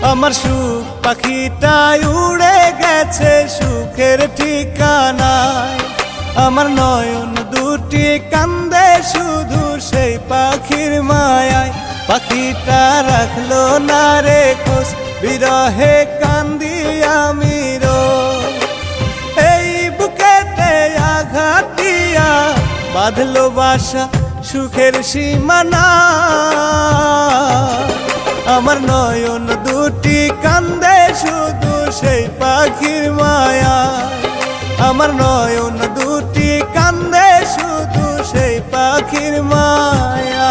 আমার সুখ পাখিটাই উড়ে গেছে সুখের ঠিকানায়। আমার নয়ন দুটি কান্দে শুধু সেই পাখির মায়ায়। পাখিটা রাখলো না রে খোঁজ, বিরহে কান্দি আমি রোজ। এই বুকেতে আঘাত দিয়া বাঁধলো বাসা সুখের সীমানা। আমার নয়ন দুটি কান্দে শুধু সেই পাখির মায়ায়। আমার নয়ন দুটি কান্দে শুধু সেই পাখির মায়া।